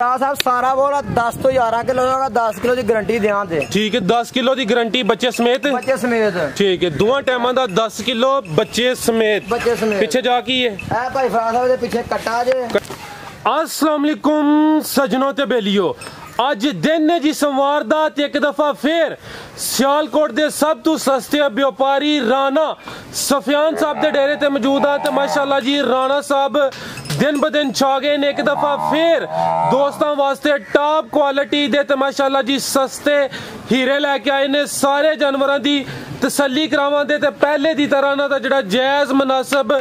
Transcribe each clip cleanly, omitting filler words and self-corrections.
साहब सारा बोला 10 तो 11 किलो होगा, 10 किलो की गारंटी ध्यान दे। ठीक है, 10 किलो की गारंटी बच्चे समेत। बच्चे समेत ठीक है, दोवां टाइमां दा 10 किलो बच्चे समेत। बच्चे समेत पीछे जा की है भाई फराज साहब दे पीछे कट्टा जे। अस्सलाम वालेकुम सजनों ते बेलियो, अज दिन है जी सोमवार दा ते एक दफा फिर सियालकोट दे सब तो सस्ते व्यापारी राणा सफियान साहब दे डेरे ते मौजूद आ। ते माशाल्लाह जी राणा साहब दिन ब दिन छा गए ने। एक दफा फिर दोस्तों वास्ते टॉप क्वालिटी दे ते माशाल्लाह जी सस्ते हीरे लैके आए ने। सारे जानवरों की तसल्ली करावांदे ते पहले दी तरह ना जिहड़ा जायज मुनासिब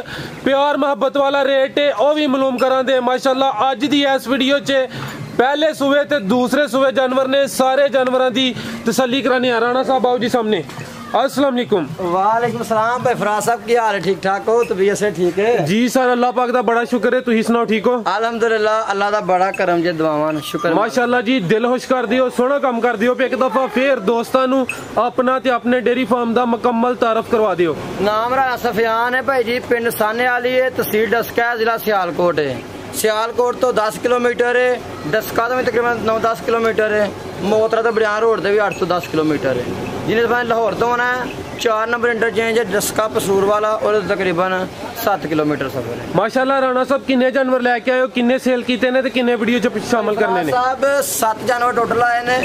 प्यार मोहब्बत वाला रेट है वह भी मालूम करांदे। माशाल्लाह अज दी इस वीडियो च पहले सूबे ते दूसरे सूबे जानवर ने, सारे जानवरों की तसल्ली कराने। राणा साहब आओ जी सामने। अस्सलाम वालेकुम। वालेकुम सलाम भाई फराज साहब, की हाल है? ठीक ठाक हो? तबीयत से ठीक है जी सर, अल्लाह पाक दा बड़ा शुक्र है। तुम सुनाओ ठीक हो? अल्हम्दुलिल्लाह, अल्लाह दा बड़ा करम जे, दुआवां शुक्र माशाल्लाह जी। दिल खुश कर दियो, सोहना काम कर दियो। एक दफा फिर दोस्तां नू अपना ते अपने डेयरी फार्म दा मुकम्मल तारफ करवा दियो। नाम राणा सफियान है भाई जी, पिंड साने वाली है, तहसील डस्का है, जिला सियालकोट है। सियालकोट तो 10 किलोमीटर है, डस्का तो तकरीबन 9-10 किलोमीटर है, मोतरा तो बड़ियान रोड से भी 8 तो 10 किलोमीटर है। जिन्हें दफा लाहौर तो होना है 4 नंबर इंटरचेंज है, डस्का पसूर वाला, और तकरीबन 7 किलोमीटर सफर है। माशाल्लाह राणा साहब किन्ने जानवर लैके आए हो, किन्ने सेल कीते ने ते किन्ने वीडियो च शामिल करने ने? साहब 7 जानवर टोटल आए ने,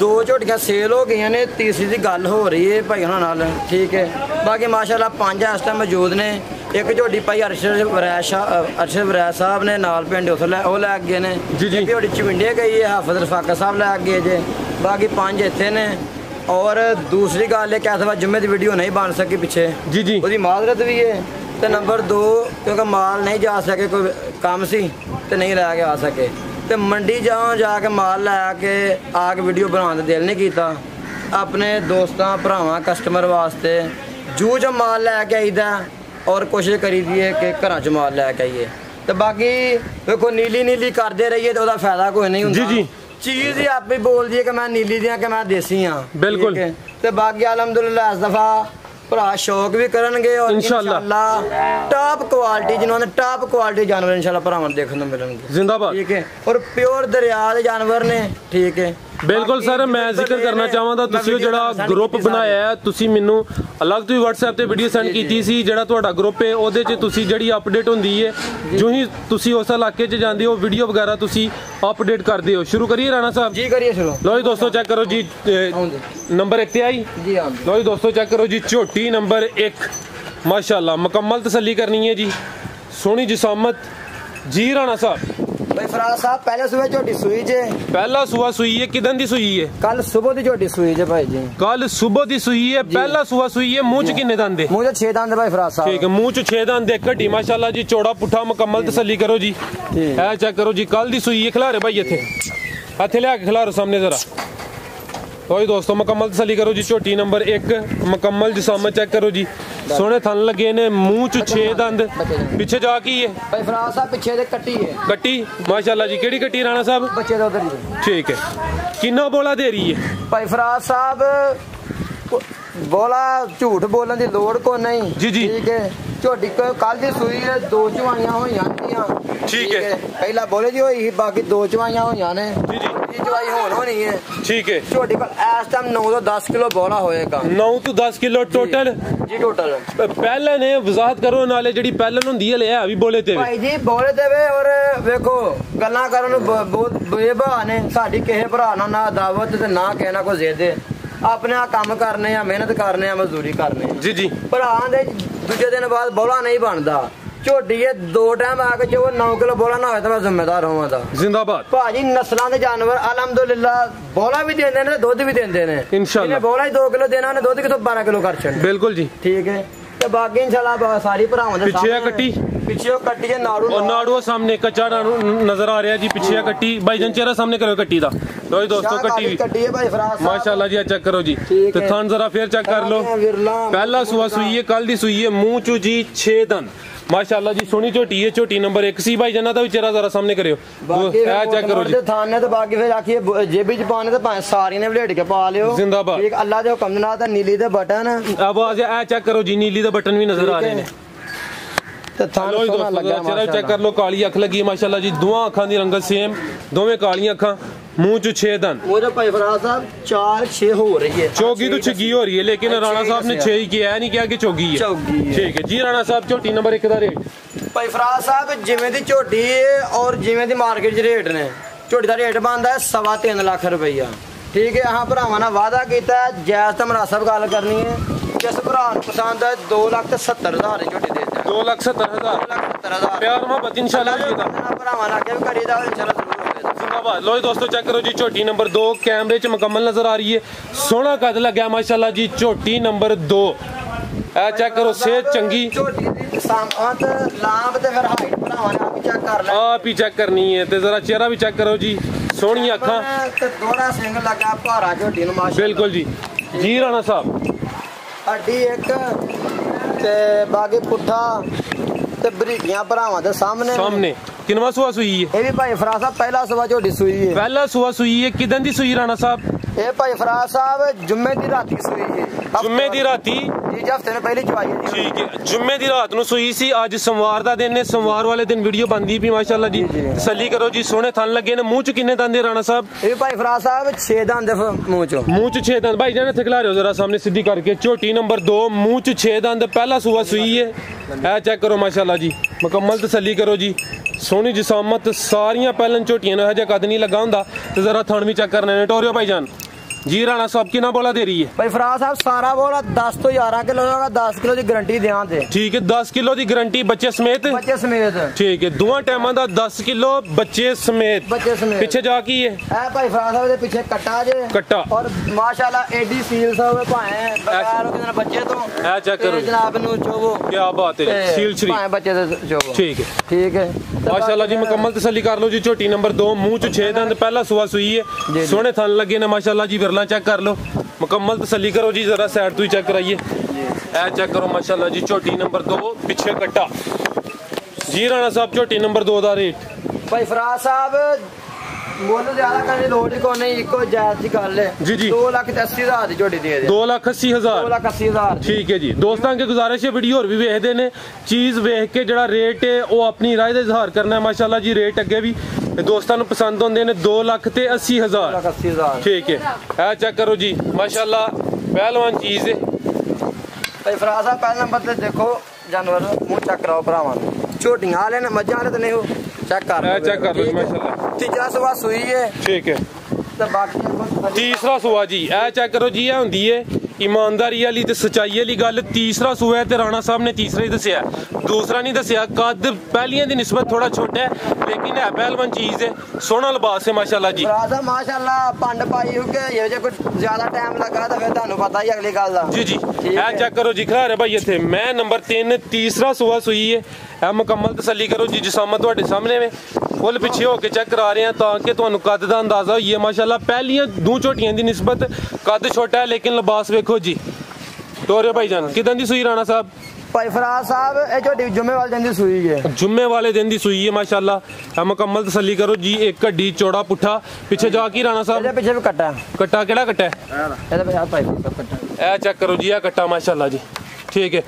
2 झोटियां सेल हो गई ने, तीसरी की गल हो रही है भाई नाल। ठीक है, बाकी माशाल्लाह 5 इस टाइम मौजूद ने। एक झोटी भाई अरशद वरैद साहब ने नाल पिंड उस लै गए ने। एक झोटी चविंडे गई है, हाफिज रफाका साहब लै गए जे। बाकी 5 इत्थे ने। और दूसरी गल है कि इस बार जुम्मे की वीडियो नहीं बन सकी पिछे जी जी, उसकी माजरत भी है। तो नंबर 2 क्योंकि माल नहीं जा सके, कोई काम सी तो नहीं लैके आ सके। तो मंडी जाके माल लैके आके वीडियो बनाने दिल नहीं किया। अपने दोस्तों भरावां कस्टमर वास्ते जू च माल लैके आईदा और कोशिश करी दी है कि घर च माल लैके आइए। तो बाकी देखो नीली नीली करते रहिए तो फायदा कोई नहीं होता। जी जी, चीज ही आप ही बोल दी कि मैं नीली दियां कि मैं देसी हाँ। बिल्कुल। तो बाकी अल्हम्दुलिल्लाह इस दफा भरा शौक भी करनगे और इंशाल्लाह टॉप क्वालिटी, जिन्होंने टॉप क्वालिटी जानवर इंशाल्लाह भरावां देखने को मिलेंगे। जिंदाबाद। ठीक है, और प्योर दरिया के जानवर ने। ठीक है, बिल्कुल सर। मैं जिक्र करना चाहवांगा तुसीं जिहड़ा ग्रुप बनाया है, तुसीं मैनू अलग तो WhatsApp ते वीडियो सेंड कीती सी। जिहड़ा तुहाडा ग्रुप है ओहदे च तुसीं जिहड़ी अपडेट हुंदी है, जो ही तुसीं उस इलाके च जांदे हो वीडियो वगैरह तुसीं अपडेट करदे हो। शुरू करिए राणा साहब जी? करिए शुरू। लो जी दोस्तों चेक करो जी, नंबर 1 ते आई जी। हां लो जी दोस्तों चेक करो जी, झोटी नंबर 1 माशाल्लाह मुकम्मल तसल्ली करनी है जी, सोहनी जिसामत जी। राणा साहब भाई फराज साहब पहले सुबह झोटी सुई जे। पहला सुबह सुई है, किदन दी सुई है? कल सुबह दी झोटी सुई जे भाई जी। कल सुबह दी सुई है, पहला सुबह सुई है। मुंह च किन्ने दंद है? मुंह च 6 दंद भाई फराज साहब। ठीक है, मुंह च 6 दंद है। घटी माशाल्लाह जी, चौड़ा पुट्ठा मुकम्मल तसल्ली करो जी। है चेक करो जी, कल दी सुई है। खिलारे भाई इत्थे लिया के खिलारो सामने जरा। तो दोस्तों मुकम्मल तसल्ली करो जी, झोटी नंबर 1 मुकम्मल जिसामत चेक करो जी, सोने थन लगे ने, मुंह च 6 दंद। पीछे जा की है भाई फराज साहब? पीछे दे कट्टी है। कट्टी माशाल्लाह जी, केड़ी कट्टी राणा साहब? बच्चे दा उधर ही। ठीक है, किन्ना बोला दे रही है भाई फराज साहब? बोला झूठ बोलने की लोड़ को नहीं जी जी। ठीक है, झोटी कल दी सुई है, 2 चवाइयां होईयां। ठीक है, पहला बोले जी होई, बाकी 2 चवाइयां होईयां ने जी जी। ये चवाई होनी है। ठीक है, झोटी पर इस टाइम 9 तो 10 किलो बोला होएगा। 9 तो 10 किलो टोटल जी टोटल। पहले ने वजाहत करो नाले जिहड़ी पहले हुंदी है भी बोले ते भाई जी बोले ते वे। और देखो गल्लां करन बहुत बेबा ने, साडी किसे भरा ना दावत ते ना किसे ना कोई जिद। अपने काम करने आ, मेहनत करने आ, मजदूरी करने जी जी। भरा दे दूजे दिन बाद बोला नहीं बनता। झोटी है 2 टाइम आके जो 9 किलो बोला ना हो तो मैं जिम्मेदार होवांगा। जिंदाबाद। भाजी नस्लां दे जानवर अल्हम्दुलिल्लाह बोला भी देंदे ने, दुध भी देंदे ने इंशाल्लाह। बोला ही 2 किलो देना, दुध कितों 12 किलो कर छड़। बिल्कुल जी। ठीक है, तो बाकी इंशाल्लाह सारी भरावां दे सामने कट्टी पीछे कट्टी है नाड़ू, और नाड़ू सामने कच्चा नजर आ रहा है जी। पीछे कट्टी भाईजान चेहरा सामने करो कट्टी दा। लो दोस्तों कट्टी है भाई फराज माशाल्लाह जी, चेक करो जी। तो थान जरा फिर चेक कर लो, पहला सुबह सुई है, कल दी सुई है, मुंह चू जी 6 दंद माशाल्लाह जी, सोहनी झोटी है। झोटी नंबर 1 सी भाई जना भी चेहरा जरा सामने करियो, चेक करो जी। थाने तो बाकी फिर आखिए जेबी च पाने तो भाए सारी ने वलेट के पा लियो। जिंदाबाद। ठीक, अल्लाह दे हुक्म नाल नीली दे बटन अब आ चेक करो जी, नीली दे बटन भी नजर आ रहे हैं। ਤੇ ਥਾਂ ਲੋ ਜੀ ਸੋਹਣਾ ਦੋਸਤੋ ਲੱਗਾ ਚਿਹਰਾ ਚੈੱਕ ਕਰ ਲੋ, ਕਾਲੀ ਅੱਖ ਲੱਗੀ ਮਾਸ਼ਾਅੱਲਾ ਜੀ, ਦੋਵਾਂ ਅੱਖਾਂ ਦੀ ਰੰਗਤ ਸੇਮ, ਦੋਵੇਂ ਕਾਲੀਆਂ ਅੱਖਾਂ, ਮੂੰਹ ਚ 6 ਦੰਦ। ਉਹਦੇ ਭਾਈ ਫਰਾਜ਼ ਸਾਹਿਬ 4-6 ਹੋ ਰਹੀ है चौगी तो छिगी हो रही है, लेकिन राणा साहब ने 6 ही किया है, नहीं किया कि चौगी है। चौगी है। ठीक है जी राणा साहब, झोटी नंबर 1 ਦਾ ਰੇਟ ਭਾਈ ਫਰਾਜ਼ ਸਾਹਿਬ ਜਿਵੇਂ ਦੀ ਝੋਟੀ ਔਰ ਜਿਵੇਂ ਦੀ ਮਾਰਕੀਟ 'ਚ ਰੇਟ ਨੇ, ਝੋਟੀ ਦਾ ਰੇਟ ਬਣਦਾ ਹੈ 3.5 ਲੱਖ ਰੁਪਈਆ। ਠੀਕ ਹੈ, ਹਾਂ ਭਰਾਵਾਂ ਨਾਲ ਵਾਅਦਾ ਕੀਤਾ ਜਾਇਜ਼ ਤੇ ਮੁਨਾਸਬ ਗੱਲ ਕਰਨੀ ਹੈ। ਜਿਸ ਭਰਾ ਨੂੰ ਪਸੰਦ ਹੈ 2,70,000 ਦੀ ਝੋਟੀ ਦੇ ਦਿਆਂਗੇ। 2,70,000 2,70,000 प्यार मोहब्बत इंशाल्लाह जी दा। ਭਰਾਵਾਂ ਨਾਲ ਅੱਗੇ ਵੀ ਕਰੀਦਾ ਇੰਸ਼ਾਅੱਲਾ ਜ਼ਰੂਰ ਹੋਵੇਗਾ। जिंदाबाद। लो जी दोस्तों चेक करो जी, झोटी नंबर 2 कैमरे च मुकम्मल नजर आ रही है, सोहना कद लगा माशाल्लाह जी। झोटी नंबर 2 ए चेक करो, सेहत चंगी, ਝੋਟੀ ਦੀ ਸਾਮਤ ਲਾਂਬ ਤੇ ਫਿਰ ਹਾਈਟ ਭਰਾਵਾਂ ਨੇ ਆਪ ਹੀ ਚੈੱਕ ਕਰ ਲੈ। आप ही चेक करनी है ते जरा चेहरा भी चेक करो जी, सोहनी अखां ਤੇ ਦੋਹਰਾ ਸਿੰਘ ਲੱਗਾ ਭਾਰਾ ਝੋਟੀ ਨੂੰ ਮਾਸ਼ਾਅੱਲਾ। बिल्कुल जी। जी राणा साहब, ਹੱਡੀ ਇੱਕ ਤੇ ਬਾਕੀ ਪੁੱਠਾ ਤੇ ਬਰੀਕੀਆਂ ਭਰਾਵਾਂ ਦੇ ਸਾਹਮਣੇ सामने किनवा सुआ सुई है? ਇਹ ਵੀ ਭਾਈ ਫਰਾਜ਼ ਸਾਹਿਬ ਪਹਿਲਾ ਸਵਾ ਝੋਟੀ ਸੂਈ ਹੈ। पहला सुआ सुई है, किदन दी सुई राणा साहब? ਇਹ ਭਾਈ ਫਰਾਜ਼ ਸਾਹਿਬ ਜੁਮੇ ਦੀ ਰਾਤੀ ਸੂਈ ਹੈ। जुम्मे दी राती, ਜੀ ਹਫਤੇ ਨੇ ਪਹਿਲੀ ਚਵਾਈ ਹੈ ਜੀ। ठीक है, जुम्मे दी रात ਨੂੰ ਸੂਈ ਸੀ। ਅੱਜ ਸੋਮਵਾਰ ਦਾ ਦਿਨ ਹੈ, ਸੋਮਵਾਰ ਵਾਲੇ ਦਿਨ ਵੀਡੀਓ ਬਣਦੀ ਵੀ ਮਾਸ਼ਾਅੱਲਾ ਜੀ। ਤਸੱਲੀ ਕਰੋ ਜੀ, ਸੋਹਣੇ ਥਣ ਲੱਗੇ ਨੇ। ਮੂੰਹ ਚ ਕਿੰਨੇ ਦੰਦ ਹੈ ਰਾਣਾ ਸਾਹਿਬ? ਇਹ ਵੀ ਭਾਈ ਫਰਾਜ਼ ਸਾਹਿਬ 6 ਦੰਦ ਮੂੰਹ ਚੋਂ। ਮੂੰਹ ਚ 6 ਦੰਦ। ਭਾਈ ਜਾਨ ਇੱਥੇ ਖਿਲਾ ਰਹੇ ਹੋ ਜਰਾ ਸਾਹਮਣੇ ਸਿੱਧੀ ਕਰਕੇ। ਝੋਟੀ ਨੰਬਰ 2 ਮੂੰਹ ਚ 6 ਦੰਦ, ਪਹਿਲਾ ਸੂਆ ਸੂਈ ਹੈ। ਇਹ ਚੈੱਕ ਕਰੋ ਮਾਸ਼ਾਅੱਲਾ ਜੀ, ਮੁਕੰਮਲ ਤਸੱਲੀ ਕਰੋ ਜੀ। ਸੋਹਣੀ ਜਿਸਾਮਤ, ਸਾਰੀਆਂ ਪਹਿਲਾਂ ਝੋਟੀਆਂ ਨੂੰ ਇਹੋ ਜਿਹਾ ਕੱਦ ਨਹੀਂ ਲੱਗਾ ਹੁੰਦਾ। ਤੇ ਜ਼ਰਾ ਥਣ ਵੀ ਚੈੱਕ ਕਰਨੇ ਨੇ। ਟੋਰਿਓ ਭਾਈ ਜਾਨ जी। राणा साहब कितना बोला दे रही है? ਭਾਈ ਫਰਾਜ਼ ਸਾਹਿਬ ਸਾਰਾ ਬੋਲਾ 10 ਤੋਂ 11 ਕਿਲੋ ਦਾ, 10 ਕਿਲੋ ਦੀ ਗਾਰੰਟੀ ਦਿਆਂ ਤੇ। ठीक है, 10 किलो ਦੀ ਗਾਰੰਟੀ ਬੱਚੇ ਸਮੇਤ। ਬੱਚੇ ਸਮੇਤ। ठीक है, ਦੋਵਾਂ ਟਾਈਮਾਂ ਦਾ 10 ਕਿਲੋ ਬੱਚੇ ਸਮੇਤ। ਬੱਚੇ ਸਮੇਤ। ਪਿੱਛੇ ਜਾ ਕੀ ਹੈ? ਇਹ ਭਾਈ ਫਰਾਜ਼ ਸਾਹਿਬ ਦੇ ਪਿੱਛੇ ਕੱਟਾ ਜੇ। ਕੱਟਾ। ਔਰ ਮਾਸ਼ਾਅੱਲਾ ਐਡੀ ਸੀਲ ਸਾਹਿਬ ਭਾਵੇਂ ਬਗੈਰ ਉਹਦੇ ਨਾਲ ਬੱਚੇ ਤੋਂ। ਇਹ ਚੈੱਕ ਕਰੋ ਤੇ ਜਨਾਬ ਨੂੰ ਚੋਵੋ। ਕੀ ਬਾਤ ਹੈ, ਸੀਲ ਸ਼ਰੀ। ਭਾਵੇਂ ਬੱਚੇ ਦੇ ਚੋਵੋ। ਠੀਕ ਹੈ, ਠੀਕ ਹੈ ਮਾਸ਼ਾਅੱਲਾ ਜੀ, ਮੁਕੰਮਲ ਤਸੱਲੀ ਕਰ ਲਓ ਜੀ। ਝੋਟੀ ਨੰਬਰ 2 ਮੂੰਹ ਚ 6 ਦੰਦ, ਪਹਿਲਾ ਸੂਆ ਸੂਈ ਹੈ। ਸੋਹਣੇ ਥਣ ਲੱਗੇ ਨੇ ਮਾਸ਼ਾਅੱਲਾ ਜੀ। ਵਿਰਲਾ ਚੈੱਕ ਕਰ ਲਓ, ਮੁਕੰਮਲ ਤਸੱਲੀ ਕਰੋ ਜੀ। ਜ਼ਰਾ ਸਾਈਡ ਤੋਂ ਹੀ ਚੈੱਕ ਕਰਾਈਏ। ਇਹ ਚੈੱਕ ਕਰੋ ਮਾਸ਼ਾਅੱਲਾ ਜੀ, ਝੋਟੀ ਨੰਬਰ 2 ਪਿੱਛੇ ਕੱਟਾ। ਜੀ ਰਾਣਾ ਸਾਹਿਬ, ਝੋਟੀ ਨੰਬਰ 2 ਦਾ ਰੇਟ? ਭਾਈ ਫਰਾਜ਼ ਸਾਹਿਬ ਮੁੱਲ ਜ਼ਿਆਦਾ ਕਰਨ ਦੀ ਲੋੜ ਹੀ ਕੋਈ ਨਹੀਂ, ਇੱਕੋ ਜਾਇਜ਼ ਦੀ ਗੱਲ ਹੈ ਜੀ ਜੀ। 2,80,000 ਦੀ ਝੋਟੀ ਦੇ ਦੇ। 2,80,000। 2,80,000। ਠੀਕ ਹੈ ਜੀ ਦੋਸਤਾਂ, ਅੱਗੇ ਗੁਜ਼ਾਰਿਸ਼ ਹੈ, ਵੀਡੀਓ ਹੋਰ ਵੀ ਵੇਖਦੇ ਨੇ, ਚੀਜ਼ ਵੇਖ ਕੇ ਜਿਹੜਾ ਰੇਟ ਹੈ ਉਹ ਆਪਣੀ ਰਾਏ ਦਾ ਇਜ਼ਹਾਰ ਕਰਨਾ ਹੈ ਮਾਸ਼ਾਅੱਲਾ ਜੀ। ਰੇਟ ਅੱਗੇ ਵੀ ਦੋਸਤਾਂ ਨੂੰ ਪਸੰਦ ਆਉਂਦੇ ਨੇ। 2,80,000। 2,80,000। ਠੀਕ ਹੈ, ਇਹ ਚੈੱਕ ਕਰੋ ਜੀ ਮਾਸ਼ਾਅੱਲਾ, ਪਹਿਲਵਾਨ ਚੀਜ਼ ਹੈ। ਭਾਈ ਫਰਾਜ਼ ਸਾਹਿਬ ਪਹਿਲੇ ਨੰਬਰ ਤੇ ਦੇਖੋ ਜਾਨਵਰ, ਮੂੰਹ ਚੈੱਕ ਕਰਾਓ ਭਰਾਵਾਂ ਨੂੰ। ਝੋਟੀਆਂ ਵਾਲੇ ਨੇ, ਮੱਝਾਂ ਵਾਲੇ ਤੇ ਨਹੀਂ, ਉਹ ਚੈੱਕ ਕਰ ਲਓ। ਇਹ ਚੈੱਕ ਕਰ ਲਓ ਜੀ ਮਾਸ਼ਾਅੱਲਾ। ਤੀਜਾ ਸਵਾ ਸੂਈ ਹੈ ਠੀਕ ਹੈ, ਤੇ ਬਾਕੀ ਤੀਸਰਾ ਸੂਆ ਜੀ। ਇਹ ਚੈੱਕ ਕਰੋ ਜੀ, ਇਹ ਹੁੰਦੀ ਹੈ ਈਮਾਨਦਾਰੀ ਵਾਲੀ ਤੇ ਸਚਾਈ ਵਾਲੀ ਗੱਲ। ਤੀਸਰਾ ਸੂਆ ਹੈ ਤੇ ਰਾਣਾ ਸਾਹਿਬ ਨੇ ਤੀਸਰਾ ਹੀ ਦੱਸਿਆ, ਦੂਸਰਾ ਨਹੀਂ ਦੱਸਿਆ। ਕੱਦ ਪਹਿਲੀਆਂ ਦੀ ਨਿਸਬਤ ਥੋੜਾ ਛੋਟਾ ਹੈ, ਲੇਕਿਨ ਹੈ ਪਹਿਲਵਾਨ ਚੀਜ਼ ਹੈ। ਸੋਹਣਾ ਲਿਬਾਸ ਹੈ ਮਾਸ਼ਾਅੱਲਾ ਜੀ। ਫਰਾਜ਼ ਸਾਹਿਬ ਮਾਸ਼ਾਅੱਲਾ ਪੰਡ ਪਾਈ ਹੋ ਕੇ ਜੇ ਕੋਈ ਜ਼ਿਆਦਾ ਟਾਈਮ ਲੱਗਾ ਤਾਂ ਫਿਰ ਤੁਹਾਨੂੰ ਪਤਾ ਹੀ ਅਗਲੀ ਗੱਲ ਦਾ। ਜੀ ਜੀ, ਇਹ ਚੈੱਕ ਕਰੋ ਜੀ, ਖਿਲਾ ਰਿਹਾ ਭਾਈ ਇੱਥੇ। ਮੈਂ ਨੰਬਰ 3 ਤੀਸਰਾ ਸੂਆ ਸੂਈ ਹੈ। ਇਹ ਮੁਕੰਮਲ ਤਸੱਲੀ ਕਰੋ ਜੀ। ਜਿਸਾਮਤ ਤੁਹਾਡੇ ਸਾਹਮਣੇ ਵੇ, ਫੁੱਲ ਪਿੱਛੇ ਹੋ ਕੇ ਚੈੱਕ ਕਰਾ ਰਹੇ ਹਾਂ ਤਾਂ ਕਿ ਤੁਹਾਨੂੰ ਕੱਦ ਦਾ ਅੰਦਾਜ਼ਾ ਹੋਈਏ। ਮਾਸ਼ਾਅੱਲਾ ਪਹਿਲੀਆਂ ਦੋ ਝੋਟੀਆਂ ਦੀ ਨਿਸਬਤ ਕੱਦ ਛੋਟਾ ਹੈ, ਲੇਕਿਨ ਲਿਬਾਸ ਵੇਖੋ ਜੀ। ਟੋਰਿਓ ਭਾਈ ਜਾਨ, ਕਿਦਾਂ ਦੀ ਸੂਈ ਰਾਣਾ ਸਾਹਿਬ? ਭਾਈ ਫਰਾਜ਼ ਸਾਹਿਬ ਇਹ ਝੋਟੀ ਜੁਮੇ ਵਾਲੇ ਦਿਨ ਦੀ ਸੂਈ ਹੈ। ਜੁਮੇ ਵਾਲੇ ਦਿਨ ਦੀ ਸੂਈ ਹੈ ਮਾਸ਼ਾਅੱਲਾ। ਇਹ ਮੁਕੰਮਲ ਤਸੱਲੀ ਕਰੋ ਜੀ। ਇੱਕ ਹੱਡੀ ਚੌੜਾ ਪੁੱਠਾ, ਪਿੱਛੇ ਜਾ ਕੀ ਰਾਣਾ ਸਾਹਿਬ? ਇਹਦੇ ਪਿੱਛੇ ਵੀ ਕੱਟਾ। ਕੱਟਾ ਕਿਹੜਾ ਕੱਟਾ ਹੈ? ਇਹਦੇ ਪਿੱਛੇ ਭਾਈ ਕੱਟਾ। ਇਹ ਚੈੱਕ ਕਰੋ ਜੀ, ਇਹ ਕੱਟਾ ਮਾਸ਼ਾਅੱਲਾ ਜੀ। ਠੀਕ ਹੈ,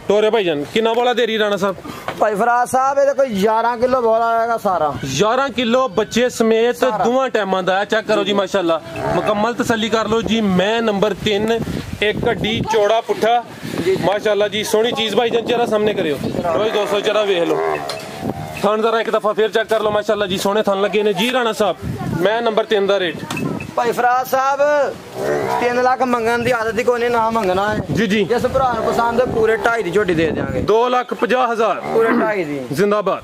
ਟੋਰੇ ਭਾਈ ਜਾਨ ਕਿੰਨਾ ਬੋਲਾ ਦੇ ਰਹੀ ਰਾਣਾ ਸਾਹਿਬ? ਭਾਈ ਫਰਾਜ਼ ਸਾਹਿਬ ਇਹਦੇ ਕੋਈ 11 ਕਿਲੋ ਬੋਲਾ ਆਏਗਾ ਸਾਰਾ। 11 ਕਿਲੋ ਬੱਚੇ ਸਮੇਤ ਦੋਵਾਂ ਟਾਈਮਾਂ ਦਾ। ਚੈੱਕ ਕਰੋ ਜੀ ਮਾਸ਼ਾਅੱਲਾ, ਮੁਕੰਮਲ ਤਸੱਲੀ ਕਰ ਲਓ ਜੀ। ਮੈਂ ਨੰਬਰ 3 ਇੱਕ ਹੱਡੀ ਚੌੜਾ ਪੁੱਠਾ ਮਾਸ਼ਾਅੱਲਾ ਜੀ। ਸੋਹਣੀ ਚੀਜ਼ ਭਾਈ ਜਾਨ, ਚਿਹਰਾ ਸਾਹਮਣੇ ਕਰਿਓ। ਰੋਜ਼ 200 ਚਿਹਰਾ ਵੇਖ ਲਓ। ਥਣ ਜ਼ਰਾ ਇੱਕ ਦਫਾ ਫੇਰ ਚੈੱਕ ਕਰ ਲਓ ਮਾਸ਼ਾਅੱਲਾ ਜੀ, ਸੋਹਣੇ ਥਣ ਲੱਗੇ ਨੇ। ਜੀ ਰਾਣਾ ਸਾਹਿਬ, ਮੈਂ ਨੰਬਰ 3 ਦਾ ਰੇਟ? ਭਾਈ ਫਰਾਜ਼ ਸਾਹਿਬ 3 ਲੱਖ ਮੰਗਣ ਦੀ ਆਦਤ ਹੀ ਕੋਈ ਨਹੀਂ, ਨਾ ਮੰਗਣਾ ਹੈ। ਜੀ ਜੀ, ਜਿਸ ਭਰਾ ਨੂੰ ਪਸੰਦ ਹੈ ਪੂਰੇ 2.5 ਦੀ ਝੋਟੀ ਦੇ ਦਿਆਂਗੇ। 2,50,000 ਪੂਰੇ 2.5 ਦੀ। ਜ਼ਿੰਦਾਬਾਦ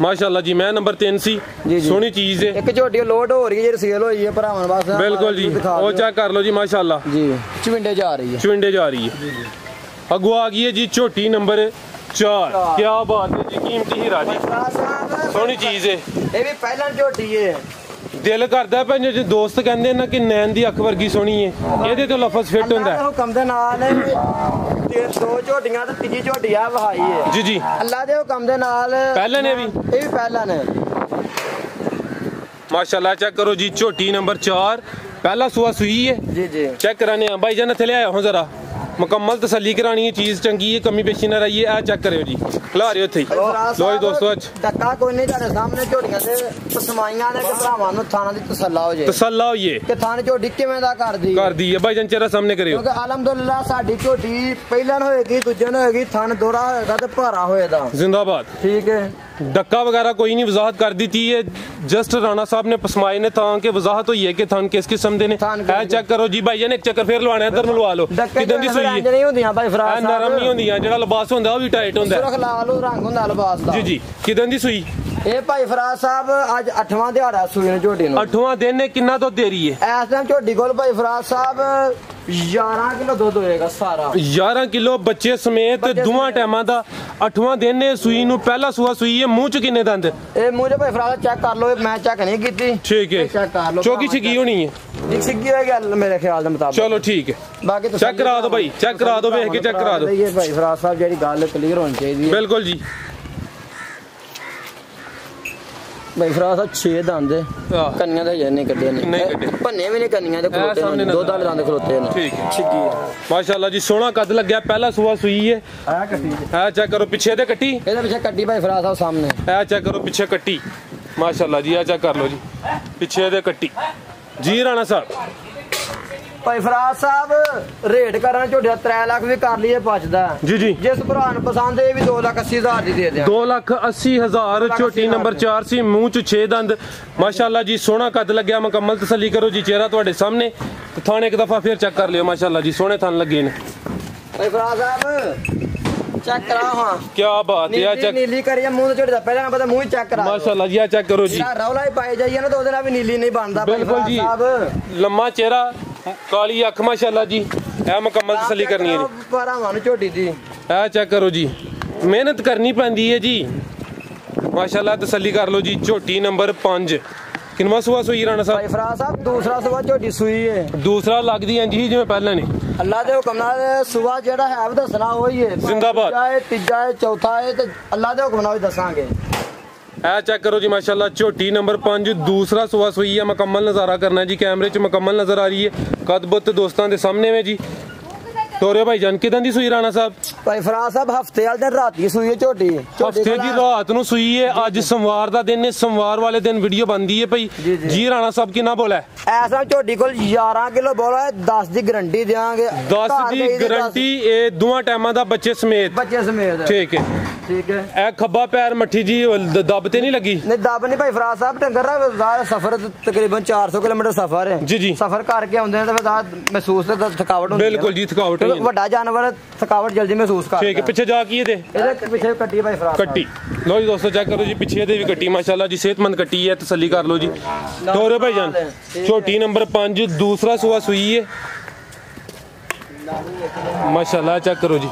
ਮਾਸ਼ਾਅੱਲਾ ਜੀ। ਮੈਂ ਨੰਬਰ 3 ਸੀ। ਸੋਹਣੀ ਚੀਜ਼ ਹੈ। ਇੱਕ ਝੋਟੀ ਲੋਡ ਹੋ ਰਹੀ ਹੈ ਜਿਹੜੀ ਸੇਲ ਹੋਈ ਹੈ ਭਰਾਵਾਂ ਵਾਸਤੇ। ਬਿਲਕੁਲ ਜੀ, ਉਹ ਚੈੱਕ ਕਰ ਲਓ ਜੀ ਮਾਸ਼ਾਅੱਲਾ ਜੀ। ਚਵਿੰਡੇ ਜਾ ਰਹੀ ਹੈ, ਚਵਿੰਡੇ ਜਾ ਰਹੀ ਹੈ। ਅੱਗੋਂ ਆ ਗਈ ਹੈ ਜੀ ਝੋਟੀ ਨੰਬਰ 4। ਕੀ ਬਾਤ ਹੈ ਜੀ, ਕੀਮਤੀ ਹੀਰਾ ਜੀ। ਸੋਹਣੀ ਚੀਜ਼ ਹੈ। ਇਹ ਵੀ ਪਹਿਲਾਂ ਝੋਟੀ ਹੈ। ਦਿਲ ਕਰਦਾ ਭਾਂ ਜੇ ਦੋਸਤ ਕਹਿੰਦੇ ਨਾ ਕਿ ਨੈਣ ਦੀ ਅੱਖ ਵਰਗੀ ਸੋਹਣੀ ਹੈ, ਇਹਦੇ ਤੋਂ ਲਫ਼ਜ਼ ਫਿੱਟ ਹੁੰਦਾ ਹੈ। ਹੁਕਮ ਦੇ ਨਾਲ ਤੇ 2 ਝੋਟੀਆਂ ਤੇ ਤੀਜੀ ਝੋਟੀ ਆ ਵਹਾਈ ਹੈ। ਜੀ ਜੀ, ਅੱਲਾ ਦੇ ਹੁਕਮ ਦੇ ਨਾਲ। ਪਹਿਲਾਂ ਨੇ ਵੀ, ਇਹ ਵੀ ਪਹਿਲਾਂ ਨੇ ਮਾਸ਼ਾਅੱਲਾ। ਚੈੱਕ ਕਰੋ ਜੀ, ਝੋਟੀ ਨੰਬਰ 4 ਪਹਿਲਾ ਸੂਆ ਸੂਈ ਹੈ। ਜੀ ਜੀ, ਚੈੱਕ ਕਰਾਨੇ ਆ ਭਾਈ ਜਾਨ, ਇੱਥੇ ਲਿਆਇਆ ਹੋ ਜ਼ਰਾ, ਮੁਕੰਮਲ ਤਸੱਲੀ ਕਰਾਣੀ ਹੈ। ਚੀਜ਼ ਚੰਗੀ ਹੈ, ਕਮੀ ਪੇਸ਼ੀ ਨਾ ਰਹੀ ਹੈ। ਇਹ ਚੈੱਕ ਕਰਿਓ ਜੀ। ਖਿਲਾ ਰਹੇ ਉੱਥੇ ਲੋ ਜੀ ਦੋਸਤੋ ਅੱਜ ਧੱਕਾ ਕੋਈ ਨਹੀਂ ਤੁਹਾਡੇ ਸਾਹਮਣੇ ਝੋਟੀਆਂ ਦੇ ਪਸਮਾਈਆਂ ਨੇ ਕਿ ਭਰਾਵਾਂ ਨੂੰ ਥਾਣਾ ਦੀ ਤਸੱਲਾ ਹੋ ਜੇ ਤਸੱਲਾ ਹੋਈਏ ਕਿ ਥਾਣ ਝੋਟੀ ਕਿਵੇਂ ਦਾ ਕਰਦੀ ਹੈ ਭਾਈ ਜਾਨ ਚਿਹਰਾ ਸਾਹਮਣੇ ਕਰਿਓ ਕਿਉਂਕਿ ਅਲਹਮਦੁਲਿਲਾ ਸਾਡੀ ਝੋਟੀ ਪਹਿਲਾਂ ਹੋਏਗੀ ਦੂਜੇ ਨੂੰ ਹੋਏਗੀ ਥਣ ਦੋਰਾ ਹੋਏਗਾ ਤੇ ਭਾਰਾ ਹੋਏਗਾ जिंदाबाद ठीक है डक्का वगैरह कोई नहीं वजाहत कर दी थी ये जस्ट राणा साहब ने पसमाए ने था कि वजाहत हुई है कि थान किस किस्म दे ने चेक करो जी भाई जान एक चक्कर फिर लवाना इधर लवा लो किदां दी सूई है नहीं होंदियां भाई फराज साहब नरम नहीं होंदियां जेड़ा लिबास होंदा ओ भी टाइट होंदा सुरख लाल रंग होंदा लिबास दा जी किदां दी सूई ਇਹ ਭਾਈ ਫਰਾਜ਼ ਸਾਹਿਬ ਅੱਜ 8ਵਾਂ ਦਿਹਾੜਾ ਸੂਈ ਨੇ ਝੋਟੀ ਨੂੰ 8ਵਾਂ ਦਿਨ ਨੇ ਕਿੰਨਾ ਦੁੱਧ ਦੇ ਰਹੀ ਹੈ ਇਸ ਟਾਈਮ ਝੋਟੀ ਕੋਲ ਭਾਈ ਫਰਾਜ਼ ਸਾਹਿਬ 11 ਕਿਲੋ ਦੁੱਧ ਹੋਏਗਾ ਸਾਰਾ 11 ਕਿਲੋ ਬੱਚੇ ਸਮੇਤ ਦੋਵਾਂ ਟਾਈਮਾਂ ਦਾ 8ਵਾਂ ਦਿਨ ਨੇ ਸੂਈ ਨੂੰ ਪਹਿਲਾ ਸੂਆ ਸੂਈ ਹੈ ਮੂੰਹ ਚ ਕਿੰਨੇ ਦੰਦ ਇਹ ਮੂੰਹ ਚ ਭਾਈ ਫਰਾਜ਼ ਚੈੱਕ ਕਰ ਲਓ ਮੈਂ ਚੈੱਕ ਨਹੀਂ ਕੀਤੀ ਠੀਕ ਹੈ ਚੈੱਕ ਕਰ ਲਓ ਚੌਕੀ ਛਿੱਗੀ ਹੋਣੀ ਹੈ ਛਿੱਗੀ ਹੋਏਗੀ ਮੇਰੇ ਖਿਆਲ ਦੇ ਮੁਤਾਬਕ ਚਲੋ ਠੀਕ ਹੈ ਬਾਕੀ ਚੈੱਕ ਕਰਾ ਦਿਓ ਭਾਈ ਚੈੱਕ ਕਰਾ ਦਿਓ ਵੇਖ ਕੇ ਚੈੱਕ ਕਰਾ ਦਿਓ ਇਹ ਭਾਈ ਫਰਾਜ਼ ਸਾਹਿਬ ਜਿਹੜੀ ਗੱਲ ਕਲੀਅਰ ਹੋਣੀ ਚਾਹੀਦੀ ਹੈ ਬਿਲਕੁਲ ਜੀ ਭਾਈ ਫਰਾਜ਼ ਸਾਹਿਬ 6 ਦੰਦ ਕੰਨੀਆਂ ਦੇ ਹਜੇ ਨਹੀਂ ਕੱਢੇ ਨੇ ਭੰਨੇ ਵੀ ਨਹੀਂ ਕੰਨੀਆਂ ਦੇ ਖਲੋਤੇ ਨੇ ਦੁੱਧ ਵਾਲੇ ਦੰਦ ਖਲੋਤੇ ਨੇ ਠੀਕ ਹੈ ਛਿੱਗੀ ਮਾਸ਼ਾਅੱਲਾ ਜੀ ਸੋਹਣਾ ਕੱਦ ਲੱਗਿਆ ਪਹਿਲਾ ਸੂਆ ਸੂਈ ਹੈ ਆ ਕੱਟੀ ਆ ਚੈੱਕ ਕਰੋ ਪਿੱਛੇ ਤੇ ਕੱਟੀ ਇਹਦੇ ਪਿੱਛੇ ਕੱਟੀ ਭਾਈ ਫਰਾਜ਼ ਸਾਹਿਬ ਸਾਹਮਣੇ ਆ ਚੈੱਕ ਕਰੋ ਪਿੱਛੇ ਕੱਟੀ ਮਾਸ਼ਾਅੱਲਾ ਜੀ ਆ ਚੈੱਕ ਕਰ ਲਓ ਜੀ ਪਿੱਛੇ ਦੇ ਕੱਟੀ ਜੀ ਰਾਣਾ ਸਾਹਿਬ ਭਾਈ ਫਰਾਜ਼ ਸਾਹਿਬ ਰੇਟ ਕਰਨ ਝੋਟਿਆ 3 ਲੱਖ ਵੀ ਕਰ ਲਈਏ ਬਚਦਾ ਜੀ ਜੀ ਜਿਸ ਭਰਾ ਨੂੰ ਪਸੰਦ ਇਹ ਵੀ 2,80,000 ਦੀ ਦੇ ਦਿਆਂ 2,80,000 ਝੋਟੀ ਨੰਬਰ 4 ਸੀ ਮੂੰਹ ਚ 6 ਦੰਦ ਮਾਸ਼ਾਅੱਲਾ ਜੀ ਸੋਹਣਾ ਕੱਦ ਲੱਗਿਆ ਮੁਕੰਮਲ ਤਸੱਲੀ ਕਰੋ ਜੀ ਚਿਹਰਾ ਤੁਹਾਡੇ ਸਾਹਮਣੇ ਤੇ ਥਾਣੇ ਇੱਕ ਦਫਾ ਫਿਰ ਚੈੱਕ ਕਰ ਲਿਓ ਮਾਸ਼ਾਅੱਲਾ ਜੀ ਸੋਹਣੇ ਥਣ ਲੱਗੇ ਨੇ ਭਾਈ ਫਰਾਜ਼ ਸਾਹਿਬ ਚੈੱਕ ਕਰਾ ਹਾਂ ਕੀ ਬਾਤ ਹੈ ਚੈੱਕ ਨੀਲੀ ਕਰੀਏ ਮੂੰਹ ਤੇ ਝੋਟੀ ਦਾ ਪਹਿਲਾਂ ਪਤਾ ਮੂੰਹ ਚੈੱਕ ਕਰਾ ਮਾਸ਼ਾਅੱਲਾ ਜੀ ਆ ਚੈੱਕ ਕਰੋ ਜੀ ਰੌਲਾ ਹੀ ਪਾਈ ਜਾਈਏ ਨਾ ਤਾਂ ਉਹਦੇ ਨਾਲ ਵੀ ਨੀਲੀ ਨਹੀਂ ਬਣਦਾ ਬਿਲਕੁਲ ਜੀ ਲੰਮਾ ਚਿਹਰਾ ਕਾਲੀ ਅੱਖ ਮਾਸ਼ਾਅੱਲਾ ਜੀ ਇਹ ਮੁਕੰਮਲ ਤਸੱਲੀ ਕਰਨੀ ਹੈ ਜੀ ਭਰਾਵਾਂ ਨੂੰ ਝੋਟੀ ਦੀ ਇਹ ਚੈੱਕ ਕਰੋ ਜੀ ਮਿਹਨਤ ਕਰਨੀ ਪੈਂਦੀ ਹੈ ਜੀ ਮਾਸ਼ਾਅੱਲਾ ਤਸੱਲੀ ਕਰ ਲਓ ਜੀ ਝੋਟੀ ਨੰਬਰ 5 ਕਿੰਨਵਾਂ ਸੂਆ ਸੂਈ ਰਾਣਾ ਸਾਹਿਬ ਭਾਈ ਫਰਾਜ਼ ਸਾਹਿਬ ਦੂਸਰਾ ਸੂਆ ਝੋਟੀ ਸੂਈ ਹੈ ਦੂਸਰਾ ਲੱਗਦੀ ਇੰਜ ਹੀ ਜਿਵੇਂ ਪਹਿਲਾਂ ਨੇ ਅੱਲਾ ਦੇ ਹੁਕਮ ਨਾਲ ਸੂਆ ਜਿਹੜਾ ਹੈ ਉਹ ਦੱਸਣਾ ਹੋਈ ਹੈ ਜ਼ਿੰਦਾਬਾਦ ਤੀਜਾ ਹੈ ਚੌਥਾ ਹੈ ਤੇ ਅੱਲਾ ਦੇ ਹੁਕਮ ਨਾਲ ਦੱਸਾਂਗੇ ਇਹ ਚੈੱਕ ਕਰੋ ਜੀ ਮਾਸ਼ਾਅੱਲਾ ਝੋਟੀ ਨੰਬਰ 5 ਦੂਸਰਾ ਸੂਆ ਸੂਈ ਹੈ ਮੁਕੰਮਲ ਨਜ਼ਾਰਾ ਕਰਨਾ ਜੀ ਕੈਮਰੇ 'ਚ ਮੁਕੰਮਲ ਨਜ਼ਰ ਆ ਰਹੀ ਹੈ ਕਦ ਬੁੱਤ ਦੋਸਤਾਂ ਦੇ ਸਾਹਮਣੇ ਵੇ ਜੀ ਤੋਰੇ ਭਾਈ ਜਾਨ ਕਿਦਾਂ ਦੀ ਸੂਈ ਰਾਣਾ ਸਾਹਿਬ ਭਾਈ ਫਰਾਜ਼ ਸਾਹਿਬ ਹਫਤੇ ਵਾਲੇ ਦਿਨ ਰਾਤੀ ਸੂਈ ਹੈ ਝੋਟੀ ਹਫਤੇ ਦੀ ਰਾਤ ਨੂੰ ਸੂਈ ਹੈ ਅੱਜ ਸੋਮਵਾਰ ਦਾ ਦਿਨ ਹੈ ਸੋਮਵਾਰ ਵਾਲੇ ਦਿਨ ਵੀਡੀਓ ਬਣਦੀ ਹੈ ਭਾਈ ਜੀ ਰਾਣਾ ਸਾਹਿਬ ਕਿੰਨਾ ਬੋਲਾ ਐਸਾ ਝੋਟੀ ਕੋਲ 11 ਕਿਲੋ ਬੋਲਾ 10 ਦੀ ਗਾਰੰਟੀ ਦੇਵਾਂਗੇ 10 ਦੀ ਗਾਰੰਟੀ ਇਹ ਦੋਵਾਂ ਟਾਈਮਾਂ ਦਾ ਬੱਚੇ ਸਮੇਤ ਠੀਕ ਹੈ ਇਹ ਖੱਬਾ ਪੈਰ ਮੱਠੀ ਜੀ ਦਬ ਤੇ ਨਹੀਂ ਲੱਗੀ ਨਹੀਂ ਦਬ ਨਹੀਂ ਭਾਈ ਫਰਾਜ਼ ਸਾਹਿਬ ਡੰਗਰ ਦਾ ਸਫ਼ਰ ਤਕਰੀਬਨ 400 ਕਿਲੋਮੀਟਰ ਸਫ਼ਰ ਹੈ ਜੀ ਸਫ਼ਰ ਕਰਕੇ ਆਉਂਦੇ ਨੇ ਤਾਂ ਫਿਰ ਮਹਿਸੂਸ ਤੇ ਥਕਾਵਟ ਹੁੰਦੀ ਹੈ ਬਿਲਕੁਲ ਜੀ ਥਕਾਵਟ ਵੱਡਾ ਜਾਨਵਰ ਥਕਾਵਟ ਜਲਦੀ ਮਹਿਸੂਸ ਕਰਦਾ ਠੀਕ ਹੈ ਪਿੱਛੇ ਜਾ ਕੀ ਇਹਦੇ ਪਿੱਛੇ ਕੱਟੀ ਭਾਈ ਫਰਾਜ਼ ਕੱਟੀ ਲੋ ਜੀ ਦੋਸਤੋ ਚੈੱਕ ਕਰੋ ਜੀ ਪਿੱਛੇ ਦੇ ਵੀ ਕੱਟੀ ਮਾਸ਼ਾਅੱਲਾ ਜੀ ਸਿਹਤਮੰਦ ਕੱਟੀ ਹੈ ਤਸੱਲੀ ਕਰ ਲਓ ਜੀ ਤੋਰੇ ਭਾਈ ਜਾਨ ਝੋਟੀ ਨੰਬਰ 5 ਦੂਸਰਾ ਸੂਆ ਸੂਈ ਹੈ ਮਾਸ਼ਾਅੱਲਾ ਚੈੱਕ ਕਰੋ ਜੀ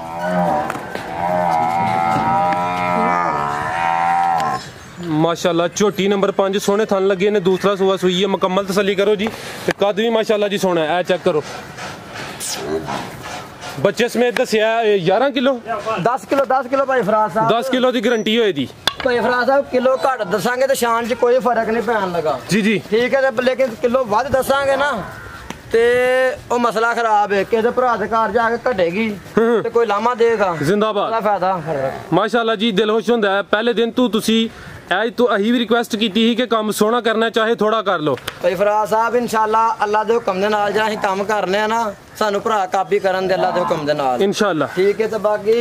माशाल्लाह ਝੋਟੀ ਨੰਬਰ 5 ਸੋਹਣੇ ਥਣ ਲੱਗੇ ਨੇ ਦੂਸਰਾ ਸੂਆ ਸੂਈ ਹੈ ਮੁਕੰਮਲ ਤਸੱਲੀ ਕਰੋ ਜੀ ਤੇ ਕੱਦ ਵੀ ਮਾਸ਼ਾਅੱਲਾ ਜੀ ਸੋਹਣਾ ਹੈ ਇਹ ਚੈੱਕ ਕਰੋ ਬੱਚੇ ਸਮੇਤ ਦੱਸਿਆ 11 ਕਿਲੋ 10 ਕਿਲੋ ਭਾਈ ਫਰਾਜ਼ ਸਾਹਿਬ 10 ਕਿਲੋ ਦੀ ਗਾਰੰਟੀ ਹੋਏ ਦੀ ਭਾਈ ਫਰਾਜ਼ ਸਾਹਿਬ ਕਿਲੋ ਘੱਟ ਦੱਸਾਂਗੇ ਤੇ ਸ਼ਾਨ 'ਚ ਕੋਈ ਫਰਕ ਨਹੀਂ ਪੈਣ ਲੱਗਾ ਜੀ ਠੀਕ ਹੈ ਤੇ ਲੇਕਿਨ ਕਿਲੋ ਵੱਧ ਦੱਸਾਂਗੇ ਨਾ ਤੇ ਉਹ ਮਸਲਾ ਖਰਾਬ ਹੈ ਕਿਸੇ ਭਰਾ ਦੇ ਘਰ ਜਾ ਕੇ ਘਟੇਗੀ ਤੇ ਕੋਈ ਲਾਮਾ ਦੇਗਾ ਜ਼ਿੰਦਾਬਾਦ ਦਾ ਫਾਇਦਾ ਮਾਸ਼ਾਅੱਲਾ ਜੀ ਦਿਲ ਖੁਸ਼ ਹੁੰਦਾ ਹੈ ਪਹਿਲੇ ਦਿਨ ਤੁਸੀਂ ਅਹੀਂ ਵੀ ਰਿਕੁਐਸਟ ਕੀਤੀ ਸੀ ਕਿ ਕੰਮ ਸੋਹਣਾ ਕਰਨਾ ਚਾਹੇ ਥੋੜਾ ਕਰ ਲਓ ਭਾਈ ਫਰਾਜ਼ ਸਾਹਿਬ ਇਨਸ਼ਾਅੱਲਾ ਅੱਲਾ ਦੇ ਹੁਕਮ ਦੇ ਨਾਲ ਜਾਂ ਅਸੀਂ ਕੰਮ ਕਰਨੇ ਆ ਨਾ ਸਾਨੂੰ ਭਰਾ ਕਾਪੀ ਕਰਨ ਦੇ ਅੱਲਾ ਦੇ ਹੁਕਮ ਦੇ ਨਾਲ ਇਨਸ਼ਾਅੱਲਾ ਠੀਕ ਹੈ ਤੇ ਬਾਕੀ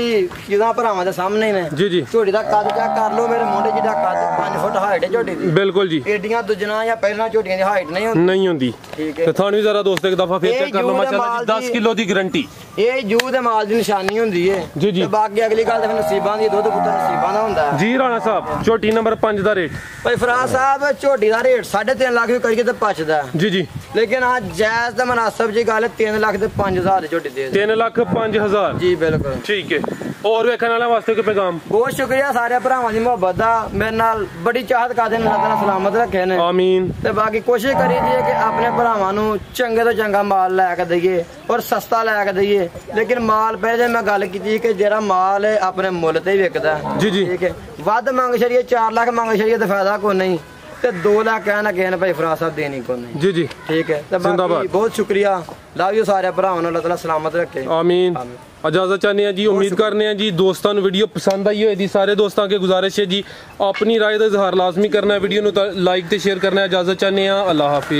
ਜਿਹਦਾ ਭਰਾਵਾਂ ਦੇ ਸਾਹਮਣੇ ਨੇ ਜੀ ਝੋਟੀ ਦਾ ਕੱਦ ਚੈੱਕ ਕਰ ਲਓ ਮੇਰੇ ਮੁੰਡੇ ਜਿਹਦਾ ਕੱਦ 5 ਫੁੱਟ ਹਾਈਟ ਹੈ ਝੋਟੀ ਦੀ ਬਿਲਕੁਲ ਜੀ ਏਡੀਆਂ ਦੁਜਣਾ ਜਾਂ ਪਹਿਲਾਂ ਝੋਟੀਆਂ ਦੀ ਹਾਈਟ ਨਹੀਂ ਹੁੰਦੀ ਠੀਕ ਹੈ ਤੇ ਤੁਹਾਨੂੰ ਵੀ ਜ਼ਰਾ ਦੋਸਤ ਇੱਕ ਦਫਾ ਫੇਰ ਚੈੱਕ ਕਰ ਲਓ ਮਾਸ਼ਾਅੱਲਾ ਜੀ 10 ਕਿਲੋ ਦੀ ਗਾਰੰਟੀ ਇਹ ਜੂ ਦੇ ਮਾਲ ਦੀ ਨਿਸ਼ਾਨੀ ਹੁੰਦੀ ਹੈ ਤੇ ਬਾਕੀ ਅਗਲੀ ਗੱਲ ਤਾਂ ਫਿਰ ਨਸੀਬਾਂ ਦੀ ਦੁੱਧ ਪੁੱਤਰ ਨਸੀਬਾਂ ਦਾ ਹੁੰਦਾ ਜੀ ਰਾਣਾ ਸਾਹਿਬ ਝੋਟੀ ਨੰਬਰ 5 ਦਾ ਰੇਟ ਭਾਈ ਫਰਾਜ਼ ਸਾਹਿਬ ਝੋਟੀ ਦਾ ਰੇਟ 3.5 ਲੱਖ ਵੀ ਕਰੀਏ ਤੇ ਪਚਦਾ ਜੀ ਲੇਕਿਨ ਆ ਜਾਇਜ਼ ਤੇ ਮਨਾਸਬ ਜੀ ਗੱਲ 3 ਲੱਖ ਤੇ 5000 ਦੀ ਝੋਟੀ ਦੇ 3 ਲੱਖ 5000 ਜੀ ਬਿਲਕੁਲ ਠੀਕ ਹੈ ਹੋਰ ਵੇਖਣ ਵਾਲਿਆਂ ਵਾਸਤੇ ਕੋਈ ਪੈਗਾਮ ਬਹੁਤ ਸ਼ੁਕਰੀਆ ਸਾਰੇ ਭਰਾਵਾਂ ਦੀ ਮੁਹੱਬਤ ਦਾ ਮੇਰੇ ਨਾਲ ਬੜੀ ਚਾਹਤ ਕਰਦੇ ਨੇ ਅੱਲਾਹ ਤਾਲਾ ਸਲਾਮਤ ਰੱਖੇ ਨੇ ਆਮੀਨ ਤੇ ਬਾਕੀ ਕੋਸ਼ਿਸ਼ ਕਰੀ ਦੀ ਕਿ ਆਪਣੇ ਭਰਾਵਾਂ ਨੂੰ ਚੰਗੇ ਤੋਂ ਚੰਗਾ ਮਾਲ ਲੈ ਕੇ ਦਈਏ ਔਰ ਸਸਤਾ ਲੈ ਕੇ ਦਈਏ ਲੇਕਿਨ ਮਾਲ ਪਹਿਲੇ ਮੈਂ ਗੱਲ ਕੀਤੀ ਕਿ ਜਿਹੜਾ ਮਾਲ ਆਪਣੇ ਮੁੱਲ ਤੇ ਵਿਕਦਾ ਜੀ ਠੀਕ ਹੈ ਵੱਧ ਮੰਗ ਛੜੀਏ 4 ਲੱਖ ਮੰਗ ਛੜੀਏ ਤੇ ਫਾਇਦਾ ਕੋਈ ਨਹੀਂ ਤੇ 2 ਲੱਖ ਕਹਿਣਾ ਕਿਸੇ ਨੇ ਭਾਈ ਫਰਾਜ ਸਾਹਿਬ ਦੇਣੀ ਕੋਈ ਨਹੀਂ ਜੀ ਜੀ ਠੀਕ ਹੈ। ਤੇ ਬਾਕੀ ਬਹੁਤ ਸ਼ੁਕਰੀਆ, ਲਵ ਯੂ ਸਾਰੇ ਭਰਾਵਾਂ ਨੂੰ, ਅੱਲਾਹ ਤਾਲਾ ਸਲਾਮਤ ਰੱਖੇ। ਆਮੀਨ। इजाजत चाहते हैं जी, उम्मीद करने हैं जी दोस्तों वीडियो पसंद आई होगी। सारे दोस्तों के गुजारिश है जी अपनी राय का इजहार लाजमी करना है, वीडियो लाइक तो शेयर करना है। इजाजत चाहते हैं, अल्लाह हाफिज।